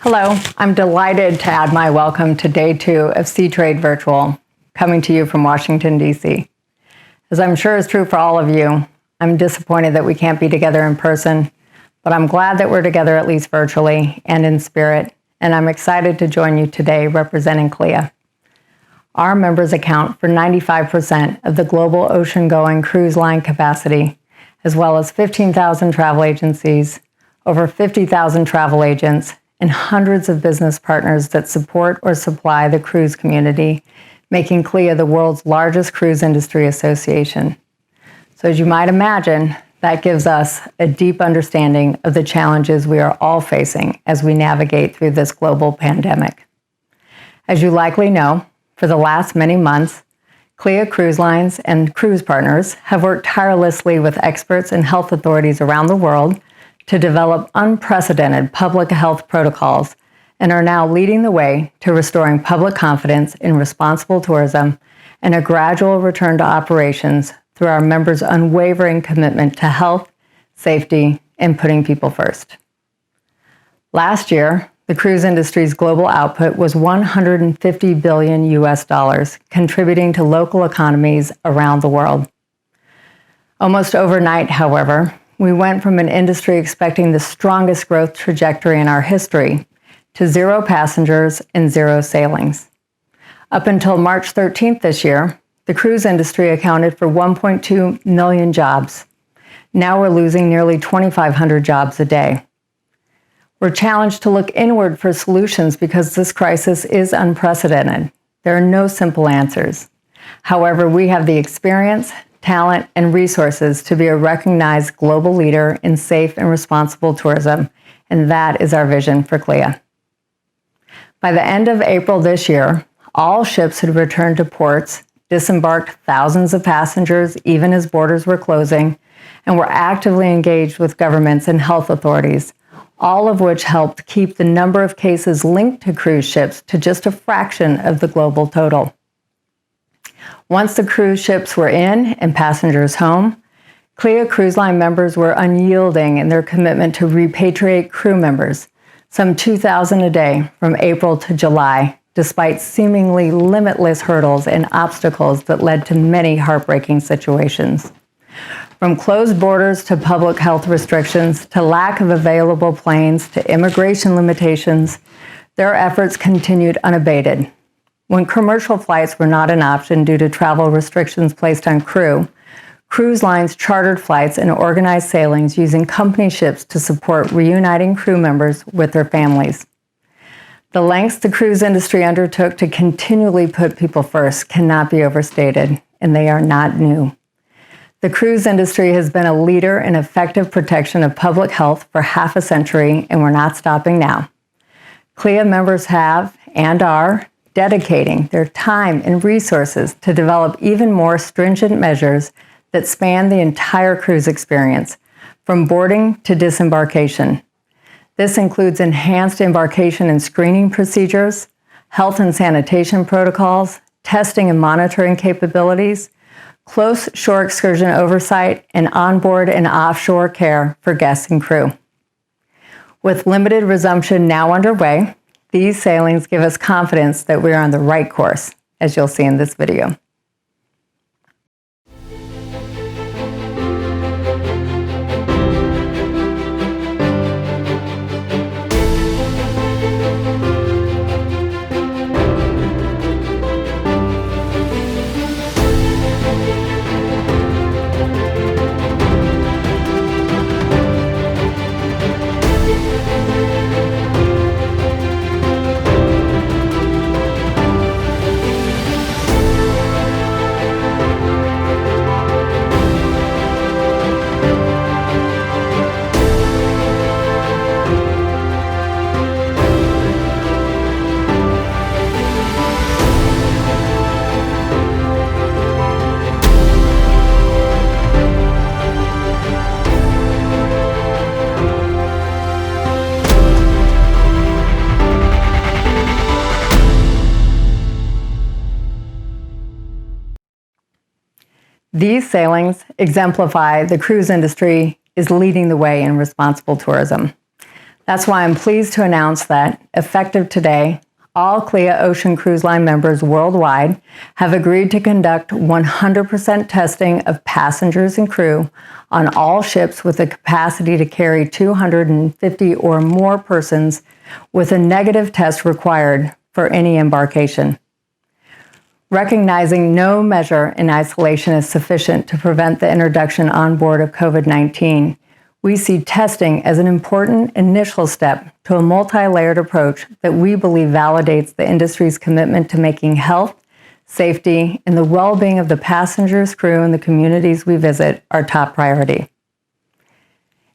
Hello, I'm delighted to add my welcome to Day 2 of Seatrade Virtual, coming to you from Washington, D.C. As I'm sure is true for all of you, I'm disappointed that we can't be together in person, but I'm glad that we're together at least virtually and in spirit, and I'm excited to join you today representing CLIA. Our members account for 95% of the global ocean-going cruise line capacity, as well as 15,000 travel agencies, over 50,000 travel agents, and hundreds of business partners that support or supply the cruise community, making CLIA the world's largest cruise industry association. So as you might imagine, that gives us a deep understanding of the challenges we are all facing as we navigate through this global pandemic. As you likely know, for the last many months, CLIA Cruise Lines and cruise partners have worked tirelessly with experts and health authorities around the world to develop unprecedented public health protocols and are now leading the way to restoring public confidence in responsible tourism and a gradual return to operations through our members' unwavering commitment to health, safety, and putting people first. Last year, the cruise industry's global output was $150 billion, contributing to local economies around the world. Almost overnight, however, we went from an industry expecting the strongest growth trajectory in our history to 0 passengers and 0 sailings. Up until March 13th this year, the cruise industry accounted for 1.2 million jobs. Now we're losing nearly 2,500 jobs a day. We're challenged to look inward for solutions because this crisis is unprecedented. There are no simple answers. However, we have the experience, talent, and resources to be a recognized global leader in safe and responsible tourism, and that is our vision for CLIA. By the end of April this year, all ships had returned to ports, disembarked thousands of passengers even as borders were closing, and were actively engaged with governments and health authorities, all of which helped keep the number of cases linked to cruise ships to just a fraction of the global total. Once the cruise ships were in and passengers home, CLIA Cruise Line members were unyielding in their commitment to repatriate crew members, some 2,000 a day from April to July, despite seemingly limitless hurdles and obstacles that led to many heartbreaking situations. From closed borders to public health restrictions to lack of available planes to immigration limitations, their efforts continued unabated. When commercial flights were not an option due to travel restrictions placed on crew, cruise lines chartered flights and organized sailings using company ships to support reuniting crew members with their families. The lengths the cruise industry undertook to continually put people first cannot be overstated, and they are not new. The cruise industry has been a leader in effective protection of public health for half a century, and we're not stopping now. CLIA members have and are dedicating their time and resources to develop even more stringent measures that span the entire cruise experience, from boarding to disembarkation. This includes enhanced embarkation and screening procedures, health and sanitation protocols, testing and monitoring capabilities, close shore excursion oversight, and onboard and offshore care for guests and crew. With limited resumption now underway, these sailings give us confidence that we are on the right course, as you'll see in this video. These sailings exemplify the cruise industry is leading the way in responsible tourism. That's why I'm pleased to announce that, effective today, all CLIA Ocean Cruise Line members worldwide have agreed to conduct 100% testing of passengers and crew on all ships with the capacity to carry 250 or more persons, with a negative test required for any embarkation. Recognizing no measure in isolation is sufficient to prevent the introduction on board of COVID-19, we see testing as an important initial step to a multi-layered approach that we believe validates the industry's commitment to making health, safety, and the well-being of the passengers, crew, and the communities we visit our top priority.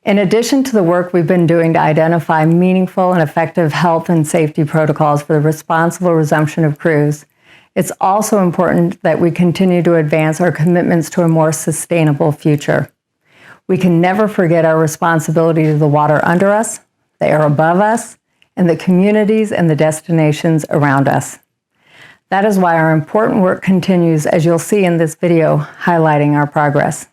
In addition to the work we've been doing to identify meaningful and effective health and safety protocols for the responsible resumption of cruise, it's also important that we continue to advance our commitments to a more sustainable future. We can never forget our responsibility to the water under us, the air above us, and the communities and the destinations around us. That is why our important work continues, as you'll see in this video highlighting our progress.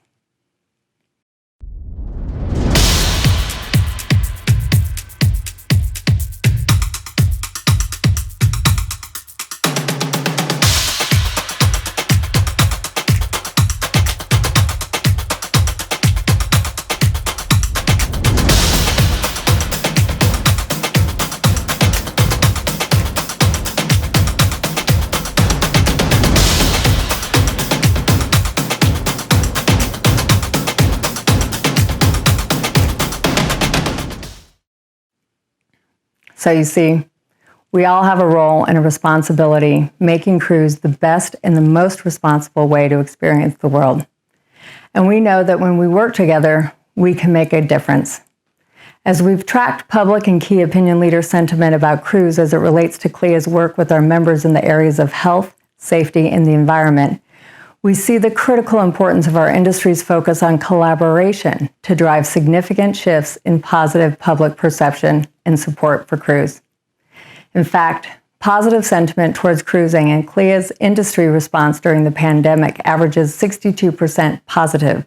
So you see, we all have a role and a responsibility making cruise the best and the most responsible way to experience the world. And we know that when we work together, we can make a difference. As we've tracked public and key opinion leader sentiment about cruise as it relates to CLIA's work with our members in the areas of health, safety, and the environment, we see the critical importance of our industry's focus on collaboration to drive significant shifts in positive public perception and support for cruise. In fact, positive sentiment towards cruising and CLIA's industry response during the pandemic averages 62% positive.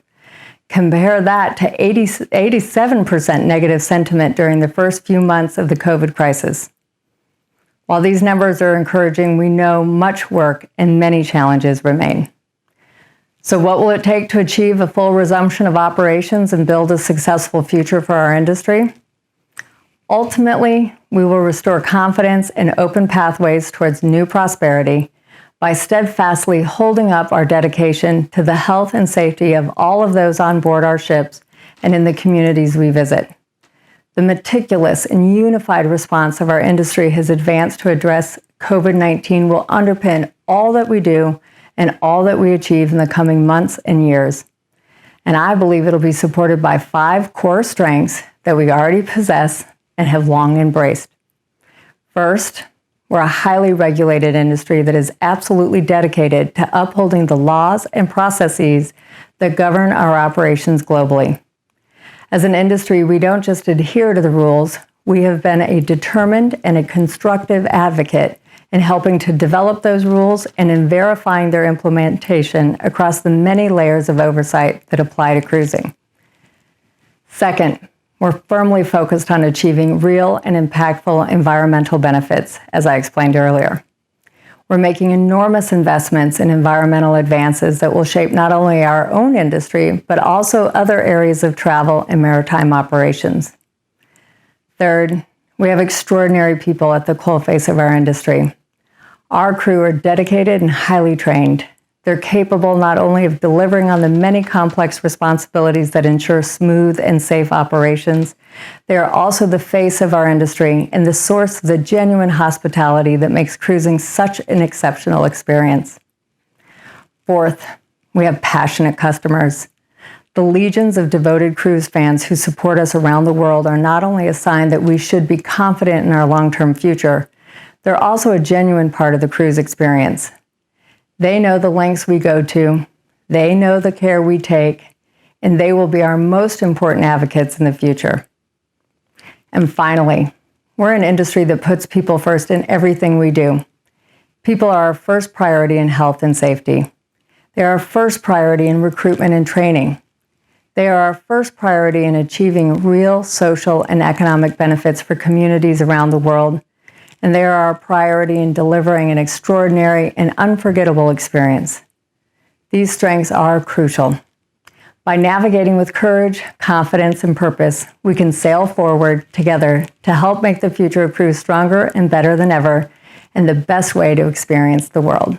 Compare that to 87% negative sentiment during the first few months of the COVID crisis. While these numbers are encouraging, we know much work and many challenges remain. So what will it take to achieve a full resumption of operations and build a successful future for our industry? Ultimately, we will restore confidence and open pathways towards new prosperity by steadfastly holding up our dedication to the health and safety of all of those on board our ships and in the communities we visit. The meticulous and unified response of our industry has advanced to address COVID-19 will underpin all that we do and all that we achieve in the coming months and years. And I believe it'll be supported by 5 core strengths that we already possess and have long embraced. First, we're a highly regulated industry that is absolutely dedicated to upholding the laws and processes that govern our operations globally. As an industry, we don't just adhere to the rules, we have been a determined and a constructive advocate in helping to develop those rules and in verifying their implementation across the many layers of oversight that apply to cruising. Second, we're firmly focused on achieving real and impactful environmental benefits, as I explained earlier. We're making enormous investments in environmental advances that will shape not only our own industry, but also other areas of travel and maritime operations. Third, we have extraordinary people at the coalface of our industry. Our crew are dedicated and highly trained. They're capable not only of delivering on the many complex responsibilities that ensure smooth and safe operations, they are also the face of our industry and the source of the genuine hospitality that makes cruising such an exceptional experience. Fourth, we have passionate customers. The legions of devoted cruise fans who support us around the world are not only a sign that we should be confident in our long-term future, they're also a genuine part of the cruise experience. They know the lengths we go to, they know the care we take, and they will be our most important advocates in the future. And finally, we're an industry that puts people first in everything we do. People are our first priority in health and safety. They're our first priority in recruitment and training. They are our first priority in achieving real social and economic benefits for communities around the world, and they are our priority in delivering an extraordinary and unforgettable experience. These strengths are crucial. By navigating with courage, confidence, and purpose, we can sail forward together to help make the future prove stronger and better than ever, and the best way to experience the world.